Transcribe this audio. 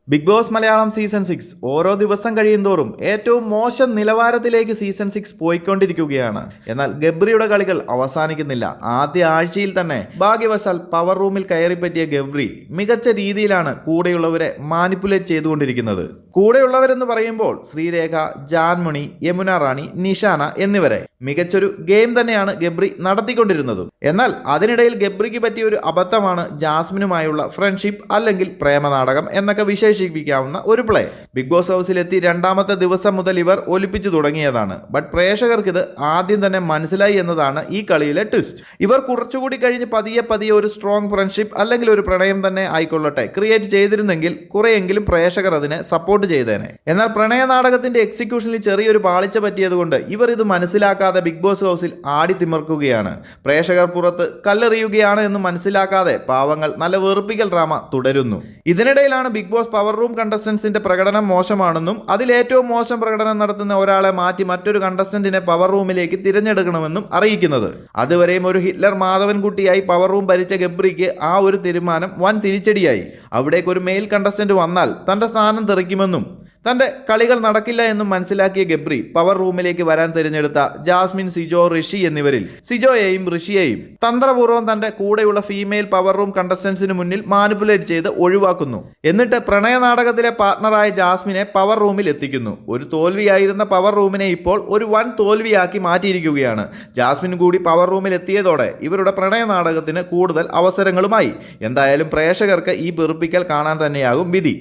Big boss Malayalam season 6 ഓരോ ദിവസം കഴിയുന്തോറും ഏറ്റവും മോശം നിലവാരത്തിലേക്ക് സീസൺ 6 പോയിക്കൊണ്ടിരിക്കുകയാണ്. എന്നാൽ ഗബ്രിയുടെ കളികൾ അവസാനിക്കുന്നില്ല. ആദ്യ ആഴ്ചയിൽ തന്നെ ഭാഗ്യവശാൽ പവർ റൂമിൽ കയറിപ്പറ്റിയ ഗബ്രി മികച്ച രീതിയിലാണ് കൂടെയുള്ളവരെ മാനിപ്പുലേറ്റ് ചെയ്തുകൊണ്ടിരിക്കുന്നത്. കൂടെയുള്ളവരെന്ന് പറയുമ്പോൾ ശ്രീരേഖ, ജാൻമണി, യമുന റാണി, നിഷാന എന്നിവരെ മികച്ചൊരു ഗെയിം തന്നെയാണ് ഗബ്രി നടത്തിക്കൊണ്ടിരുന്നതും. എന്നാൽ അതിനിടയിൽ ഗബ്രിക്ക് പറ്റിയ ഒരു അബദ്ധമാണ് ജാസ്മിനുമായുള്ള ഫ്രണ്ട്ഷിപ്പ് അല്ലെങ്കിൽ പ്രേമനാടകം എന്നൊക്കെ വിശേഷിപ്പിക്കാവുന്ന ഒരു പ്ലേ. ബിഗ് ബോസ് ഹൗസിലെത്തി രണ്ടാമത്തെ ദിവസം മുതൽ ഇവർ ഒലിപ്പിച്ചു തുടങ്ങിയതാണ്. ബട്ട് പ്രേക്ഷകർക്ക് ഇത് ആദ്യം തന്നെ മനസ്സിലായി എന്നതാണ് ഈ കളിയിലെ ട്വിസ്റ്റ്. ഇവർ കുറച്ചുകൂടി കഴിഞ്ഞ് പതിയെ പതിയെ ഒരു സ്ട്രോങ് ഫ്രണ്ട്ഷിപ്പ് അല്ലെങ്കിൽ ഒരു പ്രണയം തന്നെ ആയിക്കൊള്ളട്ടെ ക്രിയേറ്റ് ചെയ്തിരുന്നെങ്കിൽ കുറെയെങ്കിലും പ്രേക്ഷകർ അതിനെ സപ്പോർട്ട് ചെയ്തേനെ. എന്നാൽ പ്രണയ നാടകത്തിന്റെ എക്സിക്യൂഷനിൽ ചെറിയൊരു പാളിച്ച പറ്റിയതുകൊണ്ട് ഇവർ ഇത് മനസ്സിലാക്കാതെ ബിഗ് ബോസ് ഹൗസിൽ ആടിത്തിമർക്കുകയാണ്. പ്രേക്ഷകർ പുറത്ത് കല്ലെറിയുകയാണ് എന്ന് മനസ്സിലാക്കാതെ പാവങ്ങൾ നല്ല വെറുപ്പിക്കൽ ഡ്രാമ തുടരുന്നു. ഇതിനിടയിലാണ് ബിഗ് ബോസ് പവർ റൂം കണ്ടസ്റ്റൻസിന്റെ പ്രകടനം മോശമാണെന്നും അതിലേറ്റവും മോശം പ്രകടനം നടത്തുന്ന ഒരാളെ മാറ്റി മറ്റൊരു കണ്ടസ്റ്റന്റിനെ പവർ റൂമിലേക്ക് തിരഞ്ഞെടുക്കണമെന്നും അറിയിക്കുന്നത്. അതുവരെയും ഒരു ഹിറ്റ്ലർ മാധവൻകുട്ടിയായി പവർ റൂം ഭരിച്ച ഗബ്രിക്ക് ആ ഒരു തീരുമാനം വൻ തിരിച്ചടിയായി. അവിടേക്ക് ഒരു മെയിൽ കണ്ടസ്റ്റന്റ് വന്നാൽ തന്റെ സ്ഥാനം തെറിക്കുമെന്നും തന്റെ കളികൾ നടക്കില്ല എന്നും മനസ്സിലാക്കിയ ഗബ്രി പവർ റൂമിലേക്ക് വരാൻ തിരഞ്ഞെടുത്ത ജാസ്മിൻ, സിജോ, ഋഷി എന്നിവരിൽ സിജോയെയും ഋഷിയെയും തന്ത്രപൂർവ്വം തന്റെ കൂടെയുള്ള ഫീമെയിൽ പവർ റൂം കണ്ടസ്റ്റൻസിന് മുന്നിൽ മാനിപ്പുലേറ്റ് ചെയ്ത് ഒഴിവാക്കുന്നു. എന്നിട്ട് പ്രണയ നാടകത്തിലെ പാർട്ണറായ ജാസ്മിനെ പവർ റൂമിൽ എത്തിക്കുന്നു. ഒരു തോൽവിയായിരുന്ന പവർ റൂമിനെ ഇപ്പോൾ ഒരു വൻ തോൽവിയാക്കി മാറ്റിയിരിക്കുകയാണ്. ജാസ്മിൻ കൂടി പവർ റൂമിൽ എത്തിയതോടെ ഇവരുടെ പ്രണയ നാടകത്തിന് കൂടുതൽ അവസരങ്ങളുമായി. എന്തായാലും പ്രേക്ഷകർക്ക് ഈ വെറുപ്പിക്കൽ കാണാൻ തന്നെയാകും വിധി.